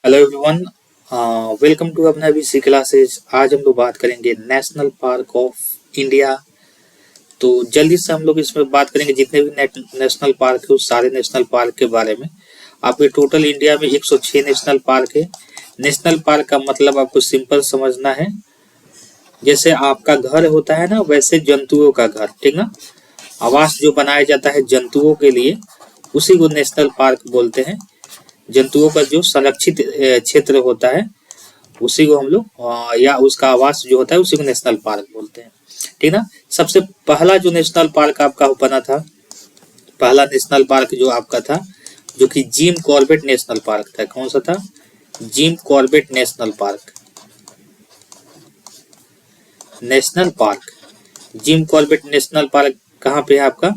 Hello everyone, welcome to अपना BC classes. आज हम लोग बात करेंगे नेशनल पार्क ऑफ इंडिया। तो जल्दी से हम लोग इसमें बात करेंगे जितने भी नेशनल पार्क है उस सारे नेशनल पार्क के बारे में। आपके टोटल इंडिया में 106 नेशनल पार्क है। नेशनल पार्क का मतलब आपको सिंपल समझना है, जैसे आपका घर होता है ना वैसे जंतुओं का घर, ठीक ना। आवास जो बनाया जाता है जंतुओं के लिए उसी को नेशनल पार्क बोलते हैं। जंतुओं का जो संरक्षित क्षेत्र होता है उसी को हम लोग या उसका आवास जो होता है उसी को नेशनल पार्क बोलते हैं, ठीक ना। सबसे पहला जो नेशनल पार्क आपका बना था, पहला नेशनल पार्क जो आपका था, जो कि जिम कॉर्बेट नेशनल पार्क था। कौन सा था? Gym Corbett national park. National park Jim Corbett national park कहाँ पे है आपका?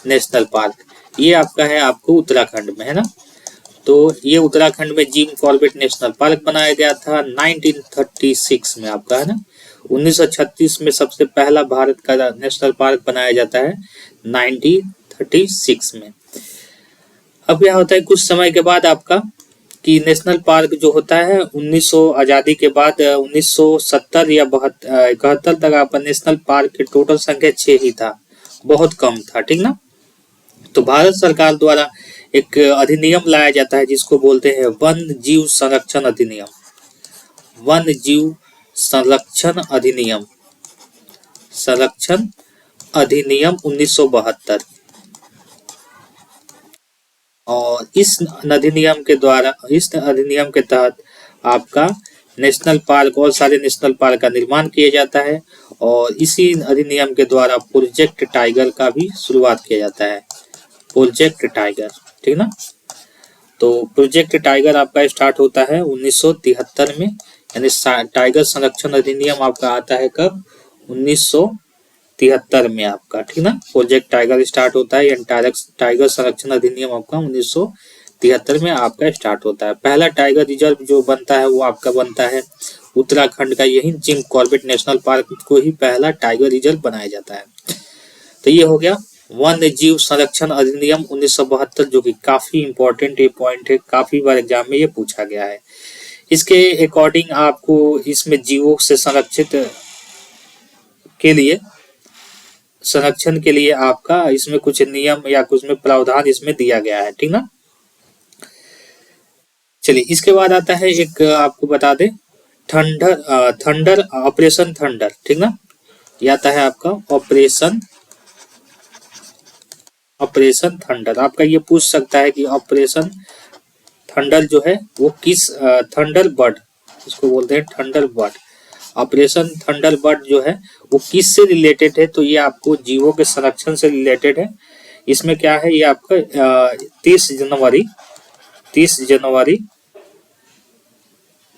नेशनल पार्क ये आपका है, आपको उत्तराखंड में है ना। तो ये उत्तराखंड में जिम कॉर्बेट नेशनल पार्क बनाया गया था 1936 में आपका, है ना। 1936 में सबसे पहला भारत का नेशनल पार्क बनाया जाता है 1936 में। अब क्या होता है कुछ समय के बाद आपका कि नेशनल पार्क जो होता है 1900 आजादी के बाद 1970 या 71 तक आपका नेशनल पार्क की टोटल संख्या 6 ही था, बहुत कम था, ठीक ना। तो भारत सरकार द्वारा एक अधिनियम लाया जाता है जिसको बोलते हैं वन्य जीव संरक्षण अधिनियम। वन्य जीव संरक्षण अधिनियम, संरक्षण अधिनियम 1972। और इस अधिनियम के द्वारा, इस अधिनियम के तहत आपका नेशनल पार्क और सारे नेशनल पार्क का निर्माण किया जाता है। और इसी अधिनियम के द्वारा प्रोजेक्ट टाइगर का भी शुरुआत किया जाता है। प्रोजेक्ट टाइगर, ठीक ना। तो प्रोजेक्ट टाइगर आपका स्टार्ट होता है 1973 में, यानी टाइगर संरक्षण अधिनियम आपका आता है कब? 1973 में आपका, ठीक ना। प्रोजेक्ट टाइगर स्टार्ट होता है, यानी टाइगर संरक्षण अधिनियम आपका 1973 में आपका स्टार्ट होता है। पहला टाइगर रिजर्व जो बनता है वो आपका बनता है उत्तराखंड का, यही जिम कॉर्बेट नेशनल पार्क को ही पहला टाइगर रिजर्व बनाया जाता है। तो ये हो गया वन्य जीव संरक्षण अधिनियम 1972, जो कि काफी इंपॉर्टेंट ये पॉइंट है, काफी बार एग्जाम में ये पूछा गया है। इसके अकॉर्डिंग आपको इसमें जीवों से संरक्षित के लिए, संरक्षण के लिए आपका इसमें कुछ नियम या कुछ में प्रावधान इसमें दिया गया है, ठीक ना। चलिए इसके बाद आता है एक आपको बता दे थंडर ऑपरेशन थंडर, ठीक ना। ये आता है आपका ऑपरेशन थंडर। आपका ये पूछ सकता है कि ऑपरेशन थंडर जो है वो किस, थंडर बर्ड इसको बोलते हैं, thunder bird. Operation thunder bird जो है वो किस से रिलेटेड है? तो ये आपको जीवों के संरक्षण से रिलेटेड है। इसमें क्या है, ये आपका 30 जनवरी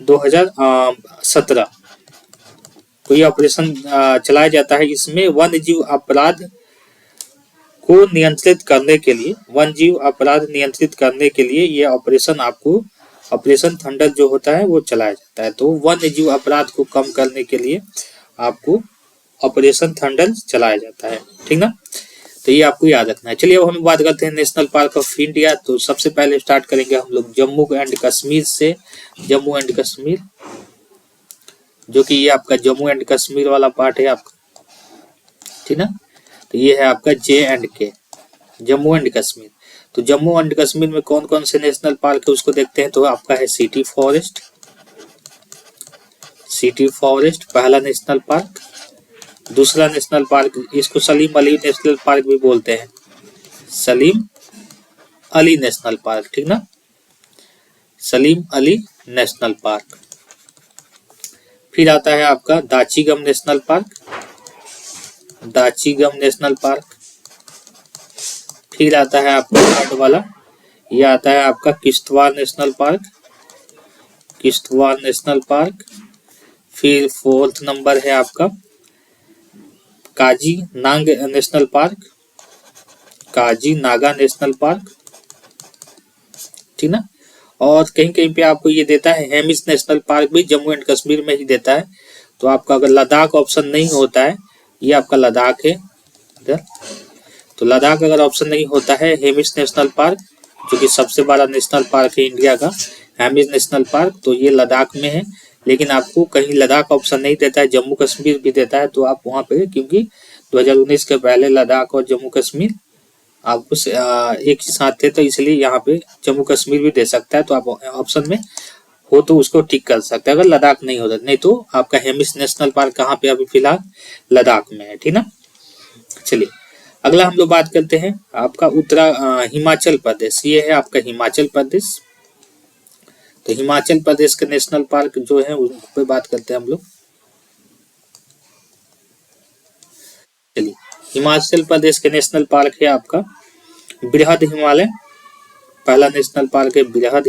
2017 को ये ऑपरेशन चलाया जाता है। इसमें वन्य जीव अपराध को नियंत्रित करने के लिए, वन्य जीव अपराध नियंत्रित करने के लिए ये ऑपरेशन आपको, ऑपरेशन थंडर जो होता है वो चलाया जाता है। तो वन्य जीव अपराध को कम करने के लिए आपको ऑपरेशन थंडर चलाया जाता है, ठीक ना। तो ये आपको याद रखना है। चलिए अब हम बात करते हैं नेशनल पार्क ऑफ इंडिया। तो सबसे पहले स्टार्ट करेंगे हम लोग जम्मू एंड कश्मीर से। जम्मू एंड कश्मीर, जो कि ये आपका जम्मू एंड कश्मीर वाला पार्ट है आपका, ठीक ना। तो ये है आपका JNK, जम्मू एंड कश्मीर। तो जम्मू एंड कश्मीर में कौन कौन से नेशनल पार्क है उसको देखते हैं। तो आपका है सिटी फॉरेस्ट पहला नेशनल पार्क। दूसरा नेशनल पार्क, इसको सलीम अली नेशनल पार्क भी बोलते हैं, सलीम अली नेशनल पार्क, ठीक ना, सलीम अली नेशनल पार्क। फिर आता है आपका Dachigam national park, Dachigam national park. फिर आता है आपका थर्ड वाला, ये आता है आपका Kishtwar national park, Kishtwar national park. फिर फोर्थ नंबर है आपका काजी नांग नेशनल पार्क, काजी नागा नेशनल पार्क, ठीक ना। और कहीं कहीं पे आपको ये देता है हेमिस नेशनल पार्क भी जम्मू एंड कश्मीर में ही देता है। तो आपका अगर लद्दाख ऑप्शन नहीं होता है, ये आपका लद्दाख है इधर, तो लद्दाख अगर ऑप्शन नहीं होता है हेमिस नेशनल पार्क जो कि सबसे बड़ा नेशनल पार्क है इंडिया का, हेमिस नेशनल पार्क, तो ये लद्दाख में है। लेकिन आपको कहीं लद्दाख ऑप्शन नहीं देता है, जम्मू कश्मीर भी देता है, तो आप वहाँ पे, क्योंकि 2019 के पहले लद्दाख और जम्मू कश्मीर आपको एक ही साथ थे, तो इसलिए यहाँ पे जम्मू कश्मीर भी दे सकता है। तो आप ऑप्शन में हो तो उसको टिक कर सकते हैं अगर लद्दाख नहीं होता, नहीं तो आपका हेमिस नेशनल पार्क कहाँ पे अभी फिलहाल लद्दाख में है, ठीक ना। चलिए अगला हम लोग बात करते हैं आपका हिमाचल प्रदेश। ये है आपका हिमाचल प्रदेश। तो हिमाचल प्रदेश के नेशनल पार्क जो है उन पे बात करते हैं हम लोग। चलिए हिमाचल प्रदेश के नेशनल पार्क है आपका बृहद हिमालय। पहला नेशनल पार्क है बृहद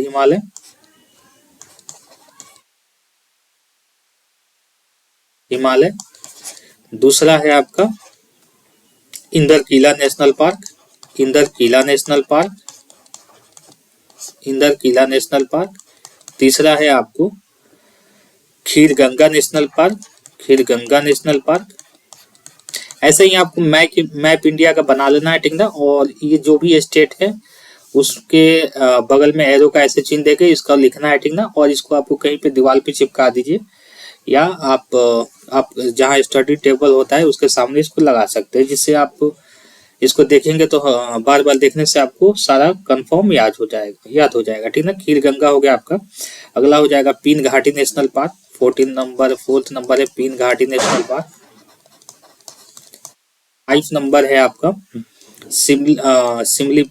हिमालय। दूसरा है आपका Inderkilla national park. Inderkilla national park. Inderkilla national park. तीसरा है आपको Khirganga national park. Khirganga national park. ऐसे ही आपको मैप इंडिया का बना लेना है, ठीक ना। और ये जो भी स्टेट है उसके बगल में एरो का ऐसे चिन्ह देके इसका लिखना है, ठीक ना। और इसको आपको कहीं पे दीवार पे चिपका दीजिए, या आप जहाँ स्टडी टेबल होता है उसके सामने इसको लगा सकते हैं, जिससे आप इसको देखेंगे तो बार बार देखने से आपको सारा कंफर्म याद हो जाएगा, ठीक ना। खीरगंगा हो गया आपका। अगला हो जाएगा पीन घाटी नेशनल पार्क। 4th नंबर है पीन घाटी नेशनल पार्क। 5 नंबर है आपका सिंबल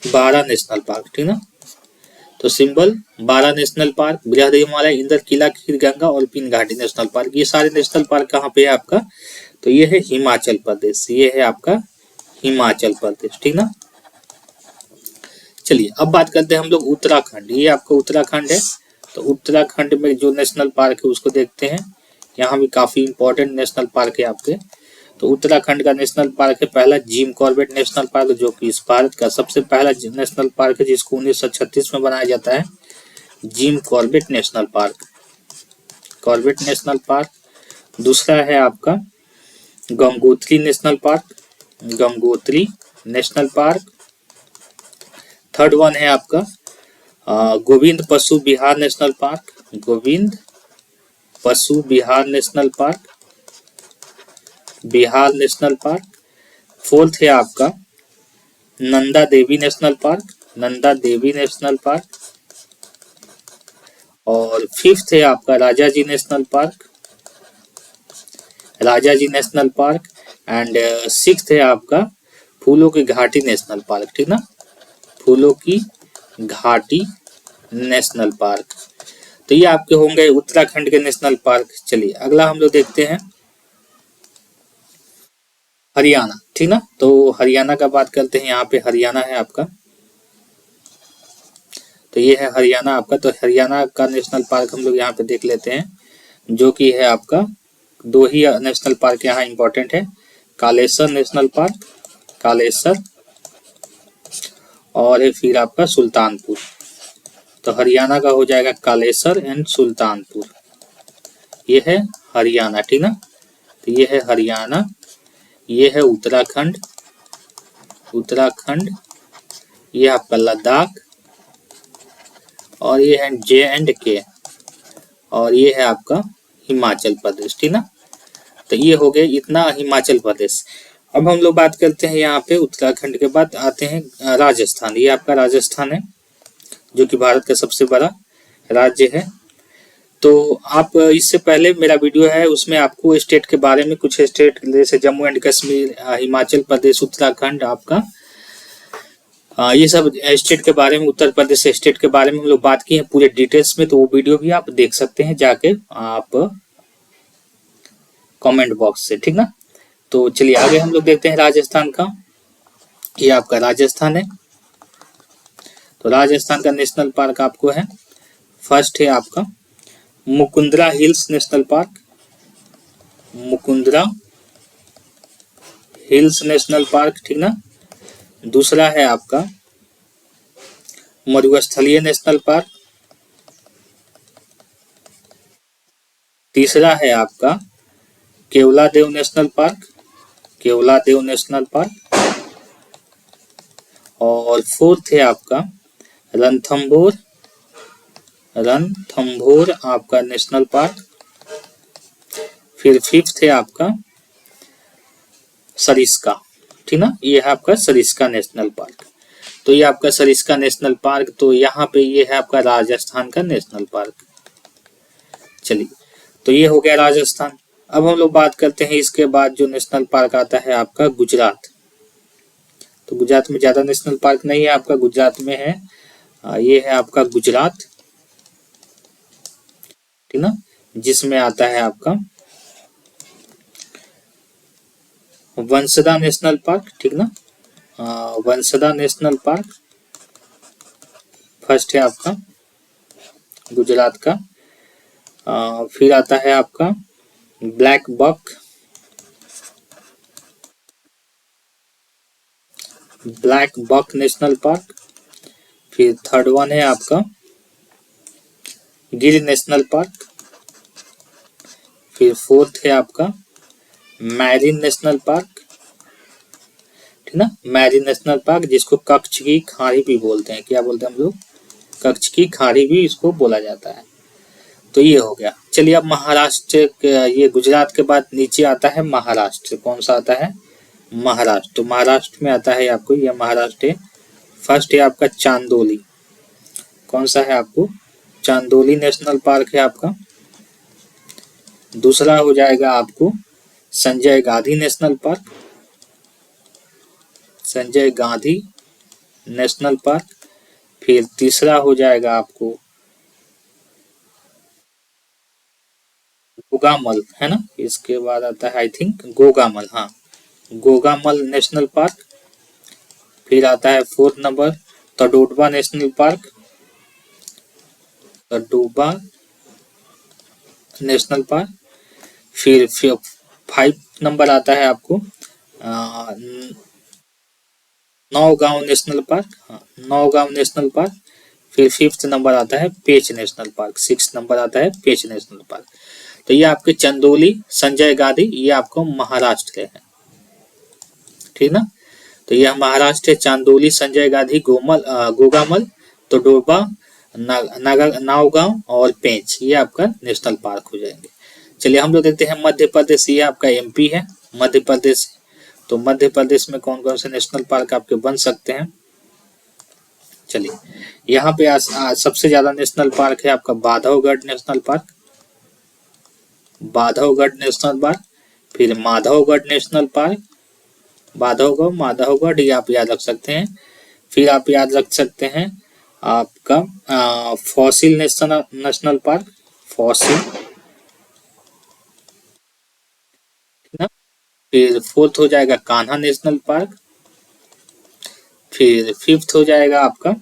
बारा नेशनल पार्क, ठीक ना। तो सिंबल बारा नेशनल पार्क, बृहद हिमालय, इंदरकिला, खीरगंगा और पीन घाटी नेशनल पार्क। ये सारे नेशनल पार्क कहाँ पे है आपका, तो ये है हिमाचल प्रदेश। ये है आपका हिमाचल प्रदेश, ठीक ना। चलिए अब बात करते हैं हम लोग उत्तराखंड। ये आपका उत्तराखंड है। तो उत्तराखंड में जो नेशनल पार्क है उसको देखते हैं। यहाँ भी काफी इंपॉर्टेंट नेशनल पार्क है आपके। तो उत्तराखंड का नेशनल पार्क है पहला जिम कॉर्बेट नेशनल पार्क, जो कि इस भारत का सबसे पहला नेशनल पार्क है, जिसको 1936 में बनाया जाता है। Jim Corbett national park, Corbett national park. दूसरा है आपका Gangotri national park, Gangotri national park. Third one है आपका Govind Pashu Vihar national park, Govind Pashu Vihar national park, Bihar national park. Fourth है आपका Nanda Devi national park, Nanda Devi national park. और फिफ्थ है आपका Rajaji national park, Rajaji national park. And sixth है आपका फूलों की घाटी नेशनल पार्क, ठीक ना, फूलों की घाटी नेशनल पार्क। तो ये आपके होंगे उत्तराखंड के नेशनल पार्क। चलिए अगला हम लोग देखते हैं हरियाणा, ठीक ना। तो हरियाणा का बात करते हैं। यहाँ पे हरियाणा है आपका। तो ये है हरियाणा आपका। तो हरियाणा का नेशनल पार्क हम लोग यहाँ पे देख लेते हैं, जो कि है आपका 2 ही नेशनल पार्क यहाँ इंपॉर्टेंट है, कालेसर नेशनल पार्क, कालेसर, और है फिर आपका सुल्तानपुर। तो हरियाणा का हो जाएगा कालेसर एंड सुल्तानपुर। ये है हरियाणा, ठीक ना। तो ये है हरियाणा। ये है उत्तराखंड, उत्तराखंड। ये आपका लद्दाख, और ये है J&K, और ये है आपका हिमाचल प्रदेश, ठीक ना। तो ये हो गए इतना हिमाचल प्रदेश। अब हम लोग बात करते हैं यहाँ पे उत्तराखंड के बाद आते हैं राजस्थान। ये आपका राजस्थान है, जो कि भारत का सबसे बड़ा राज्य है। तो आप इससे पहले मेरा वीडियो है उसमें आपको स्टेट के बारे में, कुछ स्टेट जैसे जम्मू एंड कश्मीर, हिमाचल प्रदेश, उत्तराखंड आपका, ये सब स्टेट के बारे में, उत्तर प्रदेश स्टेट के बारे में हम लोग बात की है पूरे डिटेल्स में। तो वो वीडियो भी आप देख सकते हैं जाके आप कमेंट बॉक्स से, ठीक ना। तो चलिए आगे हम लोग देखते हैं राजस्थान का। ये आपका राजस्थान है। तो राजस्थान का नेशनल पार्क आपको है, फर्स्ट है आपका Mukundra hills national park, Mukundra hills national park, ठीक ना। दूसरा है आपका मरुस्थलीय नेशनल पार्क। तीसरा है आपका Keoladeo national park, Keoladeo national park. और फोर्थ है आपका रणथंभौर, रणथंभौर आपका नेशनल पार्क। फिर फिफ्थ है आपका सरिस्का, ठीक ना, ये है आपका सरिस्का नेशनल पार्क। तो ये आपका सरिस्का नेशनल पार्क, तो यहाँ पे ये है आपका राजस्थान का नेशनल पार्क। चलिए, तो ये हो गया राजस्थान। अब हम लोग बात करते हैं इसके बाद जो नेशनल पार्क आता है आपका गुजरात। तो गुजरात में ज्यादा नेशनल पार्क नहीं है आपका, गुजरात में है ये है आपका गुजरात, ठीक ना, जिसमें आता है आपका वंसदा नेशनल पार्क, ठीक ना, वंसदा नेशनल पार्क फर्स्ट है आपका गुजरात का। फिर आता है आपका black buck, black buck national park. फिर थर्ड वन है आपका गिर नेशनल पार्क। फिर फोर्थ है आपका मैरिन नेशनल पार्क, ठीक ना, मैरिन नेशनल पार्क, जिसको कच्छ की खाड़ी भी बोलते हैं। क्या बोलते हैं हम लोग? कच्छ की खाड़ी भी इसको बोला जाता है। तो ये हो गया। चलिए, अब महाराष्ट्र, ये गुजरात के बाद नीचे आता है महाराष्ट्र। कौन सा आता है? महाराष्ट्र। तो महाराष्ट्र में आता है आपको, यह महाराष्ट्र है। फर्स्ट है आपका चांदोली। कौन सा है आपको? चांदोली नेशनल पार्क है आपका। दूसरा हो जाएगा आपको Sanjay Gandhi national park, Sanjay Gandhi national park. फिर तीसरा हो जाएगा आपको गोगामल, है ना, इसके बाद आता है आई थिंक गोगामल, हाँ, गोगामल नेशनल पार्क। फिर आता है fourth number Tadoba national park, Tadoba national park. फिर 5 नंबर आता है आपको Naugaon national park, Naugaon national park. फिर 5th नंबर आता है पेंच नेशनल पार्क, 6th नंबर आता है पेंच नेशनल पार्क। तो ये आपके चंदोली, संजय गांधी, ये आपको महाराष्ट्र के हैं, ठीक ना। तो यह महाराष्ट्र है, चांदोली, संजय गांधी, गोगामल, तडोबा, नावगांव और पेंच, ये आपका नेशनल पार्क हो जाएंगे। चलिए, हम लोग देखते हैं मध्य प्रदेश। ये आपका एमपी है, मध्य प्रदेश। तो मध्य प्रदेश में कौन कौन से नेशनल पार्क आपके बन सकते हैं? चलिए, यहाँ पे सबसे ज्यादा नेशनल पार्क है आपका Bandhavgarh national park, Bandhavgarh national park. फिर माधवगढ़ नेशनल पार्क, माधवगढ़, ये आप याद रख सकते हैं। फिर आप याद रख सकते हैं आपका फॉसिल नेशनल पार्क, फॉसिल, ना। फिर फोर्थ हो जाएगा कान्हा नेशनल पार्क। फिर 5th हो जाएगा आपका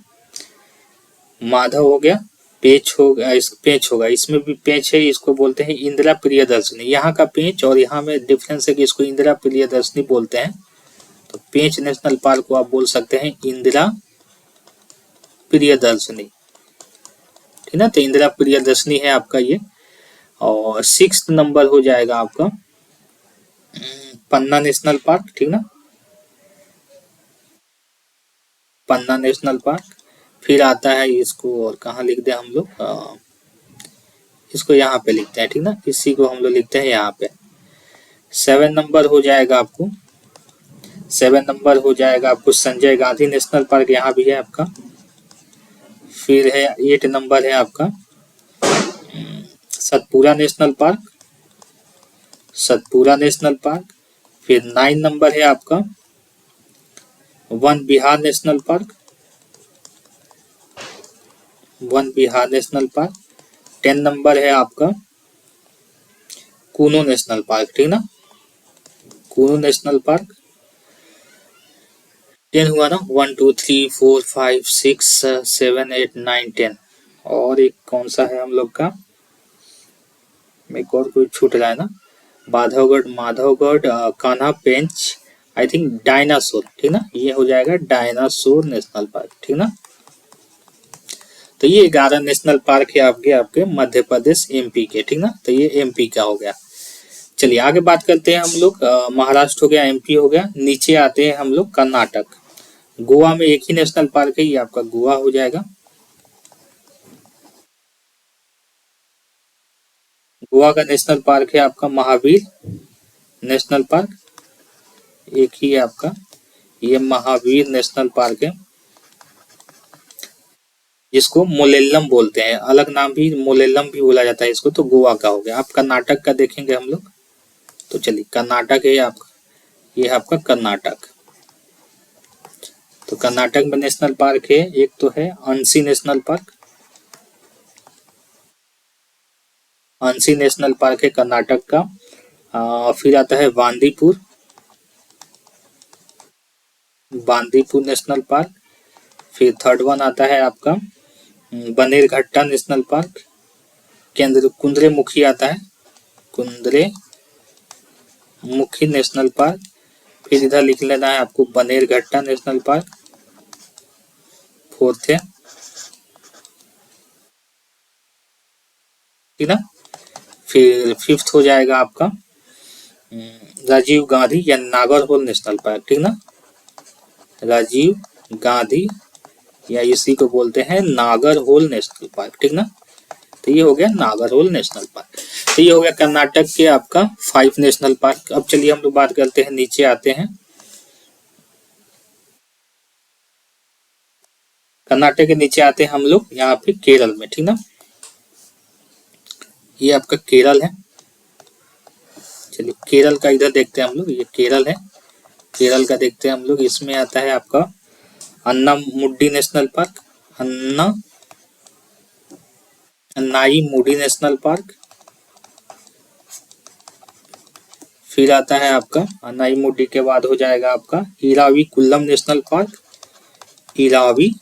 माधव हो गया। पेंच होगा, इसमें भी पेंच है, इसको बोलते हैं इंदिरा प्रियदर्शनी। यहाँ का पेंच और यहाँ में डिफरेंस है कि इसको इंदिरा प्रियदर्शनी बोलते हैं। तो पेंच नेशनल पार्क को आप बोल सकते हैं इंदिरा प्रियदर्शनी, ठीक ना। तो इंदिरा प्रियदर्शनी है आपका ये। और 6th नंबर हो जाएगा आपका पन्ना नेशनल पार्क, ठीक ना, पन्ना नेशनल पार्क। फिर आता है इसको, और कहाँ लिख दे हम लोग, इसको यहाँ पे लिखते हैं, ठीक ना, इसी को हम लोग लिखते हैं यहाँ पे। 7 नंबर हो जाएगा आपको, 7 नंबर हो जाएगा आपको संजय गांधी नेशनल पार्क, यहाँ भी है आपका। फिर है 8 नंबर है आपका Satpura national park, Satpura national park. फिर 9 नंबर है आपका one Bihar national park, one Bihar national park. 10 number है आपका कूनो नेशनल पार्क, ठीक ना, कूनो नेशनल पार्क। 10 हुआ ना, 1 2 3 4 5 6 7 8 9 10। और एक कौन सा है हम लोग का, एक और कोई छूट रहा है ना, बांधवगढ़, माधवगढ़, कान्हा, पेंच, आई थिंक डायनासोर, ठीक ना, ये हो जाएगा डायनासोर नेशनल पार्क, ठीक ना। तो ये 11 नेशनल पार्क है आपके मध्य प्रदेश एमपी के, ठीक ना। तो ये एमपी का हो गया। चलिए आगे बात करते हैं हम लोग। महाराष्ट्र हो गया, एमपी हो गया, नीचे आते हैं हम लोग कर्नाटक। गोवा में एक ही नेशनल पार्क है, ये आपका गोवा हो जाएगा। गोवा का नेशनल पार्क है आपका महावीर नेशनल पार्क, एक ही है आपका, ये महावीर नेशनल पार्क है, जिसको मोलेल्लम बोलते हैं, अलग नाम भी मोलेल्लम भी बोला जाता है इसको। तो गोवा का हो गया। आप कर्नाटक का देखेंगे हम लोग, तो चलिए कर्नाटक है आपका, ये है आपका कर्नाटक। तो कर्नाटक में नेशनल पार्क है, एक तो है अंशी नेशनल पार्क, अंशी नेशनल पार्क है कर्नाटक का। फिर आता है बांदीपुर, बांदीपुर नेशनल पार्क। फिर थर्ड वन आता है आपका बनेरघट्टा नेशनल पार्क, कुंद्रेमुखी आता है, कुंद्रेमुखी नेशनल पार्क। फिर इधर लिख लेना है आपको बनेरघट्टा नेशनल पार्क, फोर्थ है, ठीक ना। फिर फिफ्थ हो जाएगा आपका राजीव गांधी या नागरहोल नेशनल पार्क, ठीक ना, राजीव गांधी या इसी को बोलते हैं नागरहोल नेशनल पार्क, ठीक ना। तो ये हो गया नागरहोल नेशनल पार्क। तो ये हो गया कर्नाटक के आपका 5 नेशनल पार्क। अब चलिए हम लोग बात करते हैं, नीचे आते हैं कर्नाटक के नीचे आते हैं हम लोग यहाँ पे केरल में, ठीक ना। ये आपका केरल है। चलिए केरल का इधर देखते हैं हम लोग, ये केरल है, केरल का देखते हैं हम लोग। इसमें आता है आपका Anamudi national park, Anaimudi national park. फिर आता है आपका अन्नाईमुडी के बाद हो जाएगा आपका Eravikulam national park, Eravikulam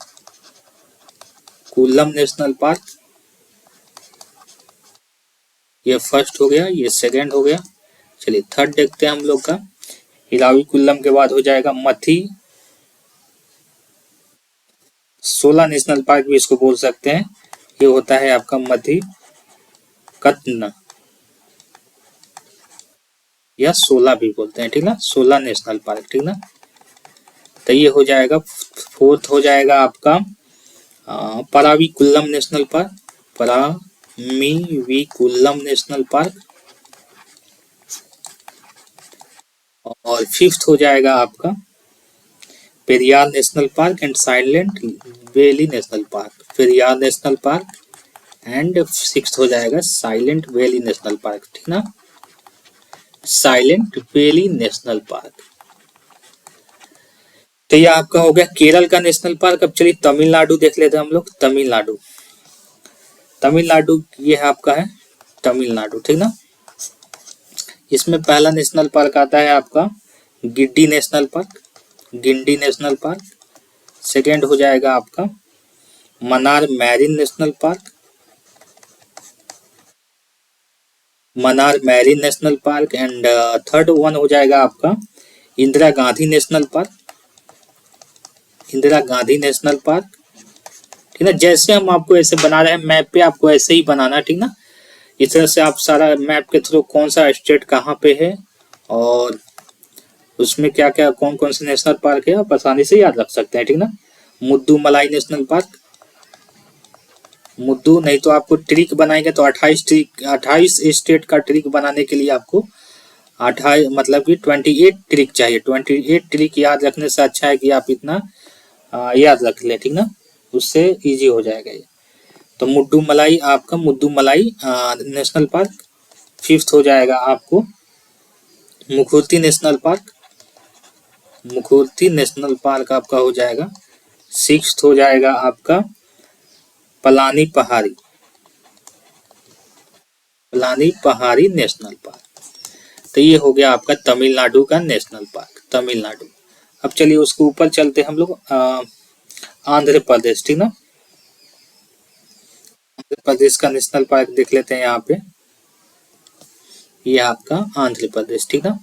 national park, ये फर्स्ट हो गया, ये सेकंड हो गया। चलिए थर्ड देखते हैं हम लोग का। इराविकुलम के बाद हो जाएगा मथी, 16 नेशनल पार्क भी इसको बोल सकते हैं। ये होता है आपका मथी कत्न या 16 भी बोलते हैं, ठीक ना, 16 नेशनल पार्क, ठीक ना। तो ये हो जाएगा। फोर्थ हो जाएगा आपका परावीकुलम नेशनल पार्क, परामीवीकुलम नेशनल पार्क। और फिफ्थ हो जाएगा आपका Periyar national park and silent valley national park, Periyar national park and sixth हो जाएगा साइलेंट वैली नेशनल पार्क, ठीक ना, साइलेंट वैली नेशनल पार्क। तो ये आपका हो गया केरल का नेशनल पार्क। अब चलिए तमिलनाडु देख लेते हैं हम लोग। तमिलनाडु, तमिलनाडु ये आपका है तमिलनाडु, ठीक ना। इसमें पहला नेशनल पार्क आता है आपका Guindy national park, Guindy national park. Second हो जाएगा आपका Mannar marine national park, Mannar marine national park. And third one हो जाएगा आपका Indira Gandhi national park, Indira Gandhi national park, ठीक ना। जैसे हम आपको ऐसे बना रहे हैं मैप पे, आपको ऐसे ही बनाना, ठीक ना। इस तरह से आप सारा मैप के थ्रू कौन सा स्टेट कहाँ पे है और उसमें क्या क्या कौन कौन से नेशनल पार्क है आप आसानी से याद रख सकते हैं, ठीक ना। मुद्दू मलाई नेशनल पार्क, मुद्दू, नहीं तो आपको ट्रिक बनाएंगे तो 28 स्टेट का ट्रिक बनाने के लिए आपको 28 मतलब कि 28 ट्रिक चाहिए। 28 ट्रिक याद रखने से अच्छा है कि आप इतना याद रख ले, ठीक ना, उससे इजी हो जाएगा ये। तो मुद्दू मलाई आपका मुद्दू मलाई नेशनल पार्क। फिफ्थ हो जाएगा आपको मुखूर्ती नेशनल पार्क, मुखूर्ती नेशनल पार्क आपका हो जाएगा। सिक्स्थ हो जाएगा आपका पलानी पहाड़ी, पलानी पहाड़ी नेशनल पार्क। तो ये हो गया आपका तमिलनाडु का नेशनल पार्क, तमिलनाडु। अब चलिए उसके ऊपर चलते हम लोग आंध्र प्रदेश, ठीक ना। आंध्र प्रदेश का नेशनल पार्क देख लेते हैं यहाँ पे, ये आपका आंध्र प्रदेश, ठीक ना।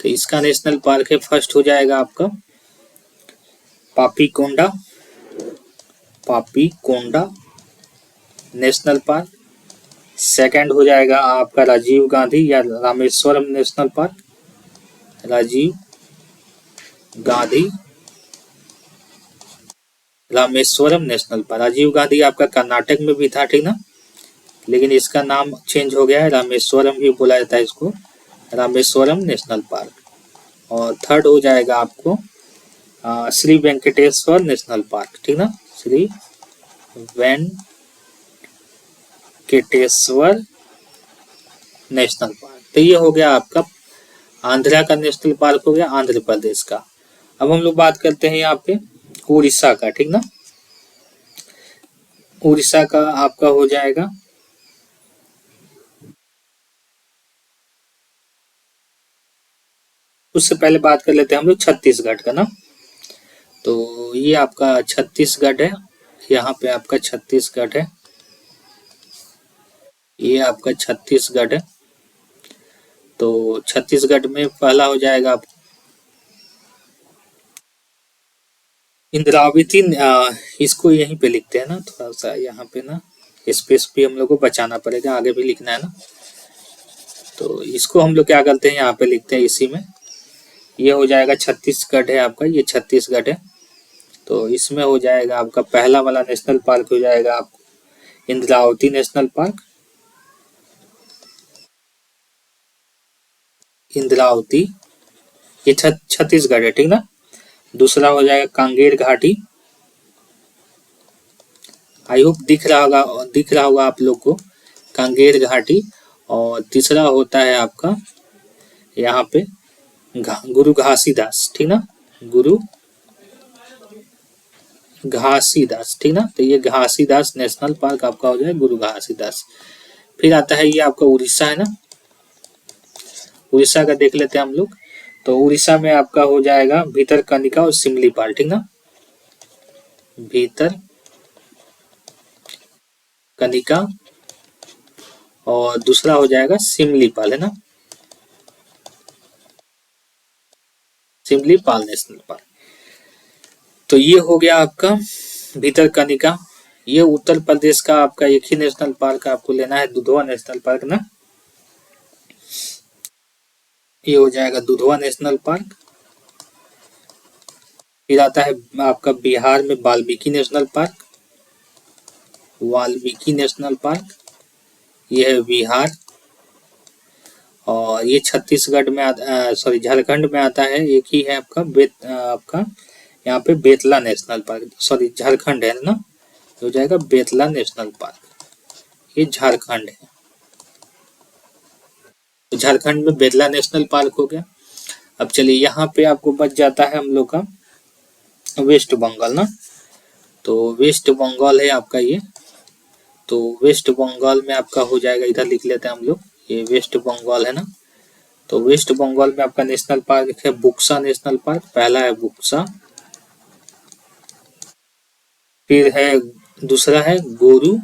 तो इसका नेशनल पार्क है, फर्स्ट हो जाएगा आपका Papikonda, Papikonda national park. Second हो जाएगा आपका राजीव गांधी या Rameshwaram national park, Rajiv Gandhi Rameshwaram national park. Rajiv Gandhi आपका कर्नाटक में भी था, ठीक ना, लेकिन इसका नाम चेंज हो गया है, रामेश्वरम ही बोला जाता है इसको, रामेश्वरम नेशनल पार्क। और थर्ड हो जाएगा आपको श्री वेंकटेश्वर नेशनल पार्क, ठीक ना, श्री वेंकटेश्वर नेशनल पार्क। तो ये हो गया आपका आंध्रा का नेशनल पार्क हो गया, आंध्र प्रदेश का। अब हम लोग बात करते हैं यहाँ पे उड़ीसा का, ठीक ना। उड़ीसा का आपका हो जाएगा उससे पहले बात कर लेते हैं हम लोग छत्तीसगढ़ का ना। तो ये आपका छत्तीसगढ़ है, यहाँ पे आपका छत्तीसगढ़ है, ये आपका छत्तीसगढ़ है। तो छत्तीसगढ़ में पहला हो जाएगा आप इंद्रावती, इसको यहीं पे लिखते हैं ना, थोड़ा सा यहाँ पे ना स्पेस भी हम लोग को बचाना पड़ेगा, आगे भी लिखना है ना। तो इसको हम लोग क्या करते हैं, यहाँ पे लिखते हैं इसी में। ये हो जाएगा छत्तीसगढ़ है आपका, ये छत्तीसगढ़ है। तो इसमें हो जाएगा आपका पहला वाला नेशनल पार्क हो जाएगा आपको इंद्रावती नेशनल पार्क, इंद्रावती, ये छत्तीसगढ़ है, ठीक ना। दूसरा हो जाएगा कांगेर घाटी, आई होप दिख रहा होगा आप लोग को, कांगेर घाटी। और तीसरा होता है आपका यहाँ पे गुरु घासीदास, ठीक ना, गुरु घासीदास, ठीक ना। तो ये घासीदास नेशनल पार्क आपका हो जाए गुरु घासीदास। फिर आता है ये आपका उड़ीसा है ना, उड़ीसा का देख लेते हैं हम लोग। तो उड़ीसा में आपका हो जाएगा भीतरकनिका और सिमलीपाल, ठीक ना, भीतर कनिका और दूसरा हो जाएगा सिमलीपाल है ना, सिमलीपाल नेशनल पार्क। तो ये हो गया आपका भीतरकनिका। ये उत्तर प्रदेश का आपका एक ही नेशनल पार्क आपको लेना है, दुधवा नेशनल पार्क ना, ये हो जाएगा दुधवा नेशनल पार्क। फिर आता है आपका बिहार में Valmiki national park, Valmiki national park, ये है बिहार। और ये छत्तीसगढ़ में सॉरी झारखंड में आता है, एक ही है आपका आपका यहाँ पे Betla national park, sorry Jharkhand है ना, हो जाएगा बेतला नेशनल पार्क, ये झारखंड है। तो झारखंड में बेतला नेशनल पार्क हो गया। अब चलिए यहाँ पे आपको बच जाता है हम लोग का वेस्ट बंगाल ना। तो वेस्ट बंगाल है आपका ये, तो वेस्ट बंगाल में आपका हो जाएगा, इधर लिख लेते हैं हम लोग, ये वेस्ट बंगाल है ना। तो वेस्ट बंगाल में आपका नेशनल पार्क है बुक्सा नेशनल पार्क, पहला है बुक्सा। फिर है दूसरा है गोरू,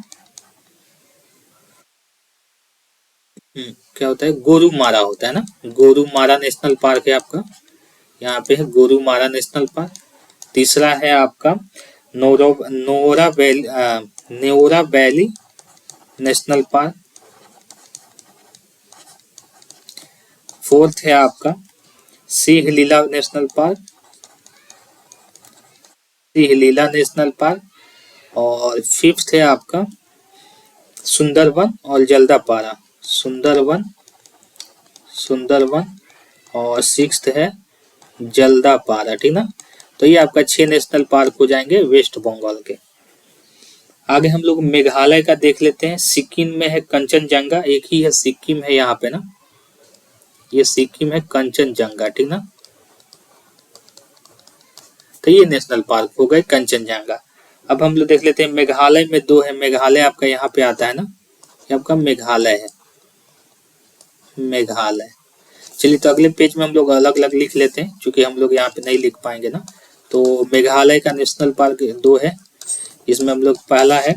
क्या होता है, गोरुमारा होता है ना, गोरुमारा नेशनल पार्क है आपका, यहाँ पे है गोरुमारा नेशनल पार्क। तीसरा है आपका Neora valley national park. Fourth है आपका Singalila national park, Singalila national park. और फिफ्थ है आपका सुंदरवन और जल्दापारा, सुंदरवन, सुंदरवन। और सिक्स्थ है जल्दापारा, ठीक ना। तो ये आपका 6 नेशनल पार्क हो जाएंगे वेस्ट बंगाल के। आगे हम लोग मेघालय का देख लेते हैं। सिक्किम में है कंचनजंगा, एक ही है सिक्किम है यहाँ पे ना, ये सिक्किम है कंचनजंगा, ठीक ना। तो ये नेशनल पार्क हो गए कंचनजंगा। अब हम लोग देख लेते हैं मेघालय में 2 है, मेघालय आपका यहाँ पे आता है ना, ये आपका मेघालय है, मेघालय। चलिए तो अगले पेज में हम लोग अलग अलग लिख लेते हैं, क्योंकि हम लोग यहाँ पे नहीं लिख पाएंगे ना। तो मेघालय का नेशनल पार्क 2 है, इसमें हम लोग पहला है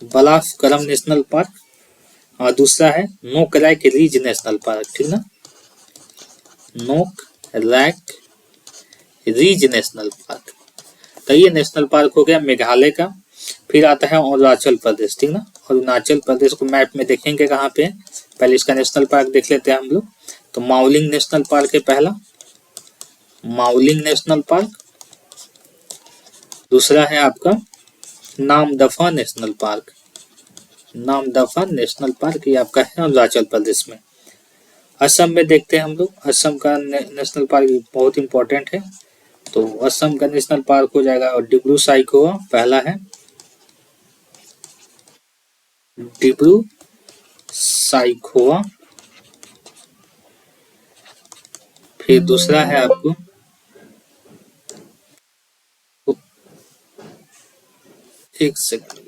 बालाफकरम नेशनल पार्क, और दूसरा है नोकरैक रिज नेशनल पार्क, ठीक ना, नोकरैक रिज नेशनल पार्क। तो ये नेशनल पार्क हो गया मेघालय का। फिर आता है अरुणाचल प्रदेश, ठीक ना। अरुणाचल प्रदेश को मैप में देखेंगे कहाँ पे है, पहले इसका नेशनल पार्क देख लेते हैं हम लोग। तो माउलिंग नेशनल पार्क है पहला, माउलिंग नेशनल पार्क। दूसरा है आपका Namdapha national park, Namdapha national park ये आपका है अरुणाचल प्रदेश में। असम में देखते हैं हम लोग, असम का नेशनल पार्क बहुत इंपॉर्टेंट है। तो असम का नेशनल पार्क हो जाएगा और डिब्रू साइखोवा पहला है, डिब्रू साइखोवा। फिर दूसरा है आपको एक सेकंड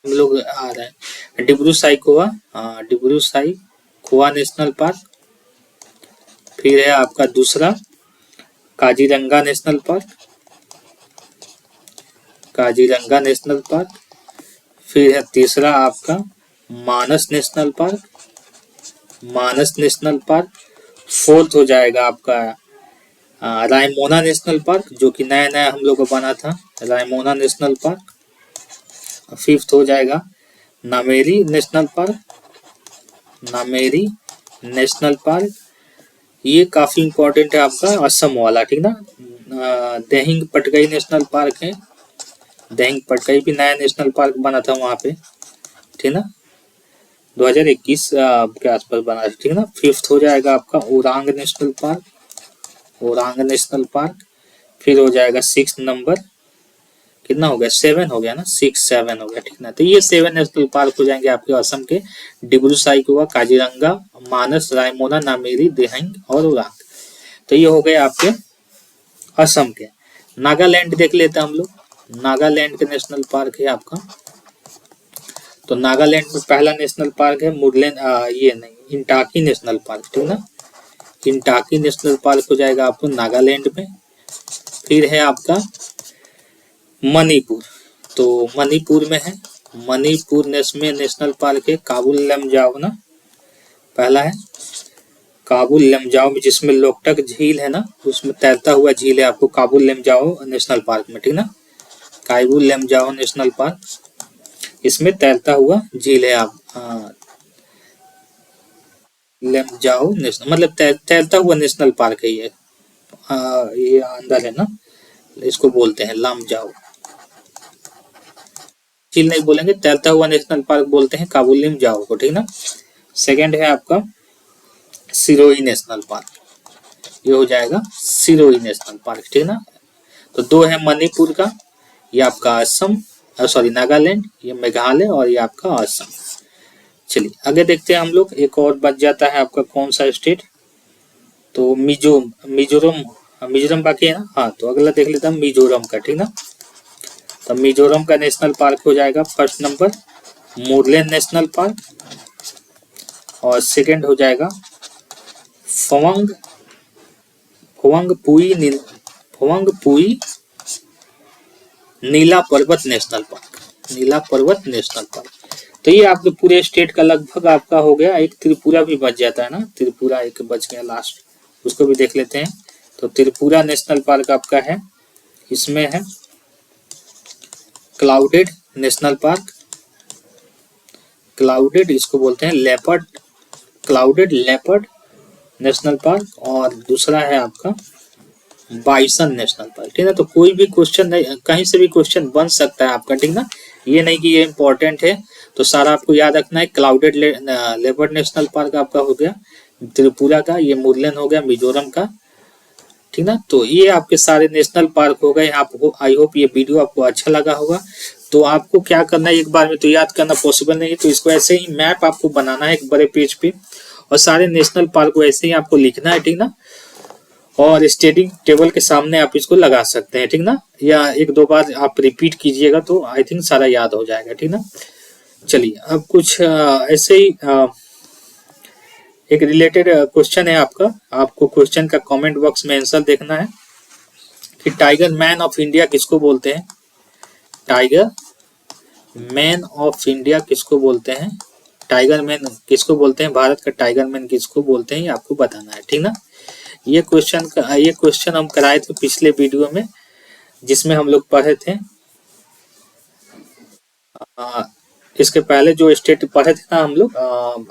हम लोग आ रहे हैं, डिब्रू साइखोवा, डिब्रू साइखोवा नेशनल पार्क। फिर है आपका दूसरा Kaziranga national park, Kaziranga national park. फिर है तीसरा आपका मानस नेशनल पार्क, मानस नेशनल पार्क। फोर्थ हो जाएगा आपका रायमोना नेशनल पार्क, जो कि नया नया हम लोग को बना था, रायमोना नेशनल पार्क। फिफ्थ हो जाएगा Nameri national park, Nameri national park. ये काफी इंपॉर्टेंट है आपका असम वाला, ठीक ना। देहिंग पटकाई नेशनल पार्क है, देहिंग पटकाई भी नया नेशनल पार्क बना था वहां पे, ठीक ना, 2021 के आसपास बना था, ठीक ना। फिफ्थ हो जाएगा आपका Orang national park, Orang national park. फिर हो जाएगा 6 नंबर, कितना हो गया 7 हो गया ना, 6-7 हो गया, ठीक ना। तो ये 7 नेशनल पार्क हो जाएंगे आपके असम के, डिब्रू साइखोवा, काजीरंगा, मानस, रायमोना, नामेरी, देहिंग और ओरांग। तो ये हो गए आपके असम के। नागालैंड देख लेते हैं हम लोग, नागालैंड के नेशनल पार्क है आपका। तो नागालैंड में पहला नेशनल पार्क है मुरलेन, ये नहीं, इंटाकी नेशनल पार्क, ठीक ना, इंटाकी नेशनल पार्क हो जाएगा आपको नागालैंड में। फिर है आपका मणिपुर, तो मणिपुर में है, मणिपुर में नेशनल पार्क है काबुल लमजाओ ना, पहला है काबुल लमजाओ में, जिसमें लोकटक झील है ना, उसमें तैरता हुआ झील है आपको काबुल लमजाओ नेशनल पार्क में, ठीक ना, काबुल लमजाओ नेशनल पार्क, इसमें तैरता हुआ झील है आप लमजाओ नेशनल, मतलब तैरता हुआ नेशनल पार्क है ये अंदर है ना, इसको बोलते हैं लमजाओ, झील नहीं बोलेंगे, तैरता हुआ नेशनल पार्क बोलते हैं काबुल लमजाओ को, ठीक ना। सेकंड है आपका सिरोही नेशनल पार्क, ये हो जाएगा सिरोही नेशनल पार्क, ठीक ना। तो दो है मणिपुर का, ये आपका असम, सॉरी नागालैंड, ये मेघालय और ये आपका असम। चलिए आगे देखते हैं हम लोग, एक और बच जाता है आपका कौन सा स्टेट, तो मिजोरम बाकी है ना, हाँ, तो अगला देख लेता हूँ मिजोरम का, ठीक ना। तो मिजोरम का नेशनल पार्क हो जाएगा first number Murlen national park, और सेकंड हो जाएगा फवंगपुई नीला पर्वत नेशनल पार्क, नीला पर्वत नेशनल पार्क। तो ये आपके पूरे स्टेट का लगभग आपका हो गया। एक त्रिपुरा भी बच जाता है ना, त्रिपुरा एक बच गया लास्ट, उसको भी देख लेते हैं। तो त्रिपुरा नेशनल पार्क आपका है, इसमें है क्लाउडेड नेशनल पार्क, क्लाउडेड इसको बोलते हैं leopard, clouded leopard national park, और दूसरा है आपका बाइसन नेशनल पार्क, ठीक है। तो कोई भी क्वेश्चन नहीं, कहीं से भी क्वेश्चन बन सकता है आपका, ठीक ना, ये नहीं कि ये इंपॉर्टेंट है, तो सारा आपको याद रखना है। क्लाउडेड लेपर्ड नेशनल पार्क आपका हो गया त्रिपुरा का, ये मुरलेन हो गया मिजोरम का, ठीक ना। तो ये आपके सारे नेशनल पार्क हो गए। आपको आई होप ये वीडियो आपको अच्छा लगा होगा। तो आपको क्या करना है, एक बार में तो याद करना पॉसिबल नहीं है, तो इसको ऐसे ही मैप आपको बनाना है एक बड़े पेज पे, और सारे नेशनल पार्क को ऐसे ही आपको लिखना है, ठीक ना, और स्टडी टेबल के सामने आप इसको लगा सकते हैं, ठीक ना, या एक दो बार आप रिपीट कीजिएगा तो आई थिंक सारा याद हो जाएगा, ठीक ना। चलिए अब कुछ ऐसे ही एक रिलेटेड क्वेश्चन है आपका, आपको क्वेश्चन का कमेंट बॉक्स में आंसर देखना है कि टाइगर मैन ऑफ इंडिया किसको बोलते हैं, टाइगर मैन ऑफ इंडिया किसको बोलते हैं, टाइगर मैन किसको बोलते हैं, भारत का टाइगर मैन किसको बोलते हैं, ये आपको बताना है, ठीक ना। ये क्वेश्चन हम कराए थे पिछले वीडियो में, जिसमें हम लोग पढ़े थे इसके पहले जो स्टेट पढ़े थे ना हम लोग,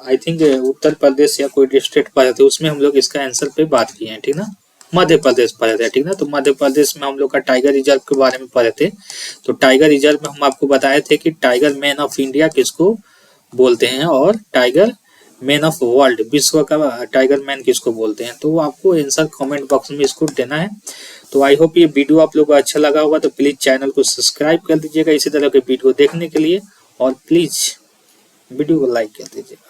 आई थिंक उत्तर प्रदेश या कोई स्टेट पढ़े थे, उसमें हम लोग इसका आंसर पे बात किए हैं, ठीक ना। मध्य प्रदेश पढ़े थे, ठीक ना। तो मध्य प्रदेश में हम लोग का टाइगर रिजर्व के बारे में पढ़े थे। तो टाइगर रिजर्व में हम आपको बताए थे कि टाइगर मैन ऑफ इंडिया किसको बोलते हैं और टाइगर मैन ऑफ वर्ल्ड, विश्व का टाइगर मैन किसको बोलते हैं। तो आपको आंसर कमेंट बॉक्स में इसको देना है। तो आई होप ये वीडियो आप लोगों को अच्छा लगा होगा, तो प्लीज चैनल को सब्सक्राइब कर दीजिएगा इसी तरह के वीडियो देखने के लिए, और प्लीज वीडियो को लाइक कर दीजिएगा।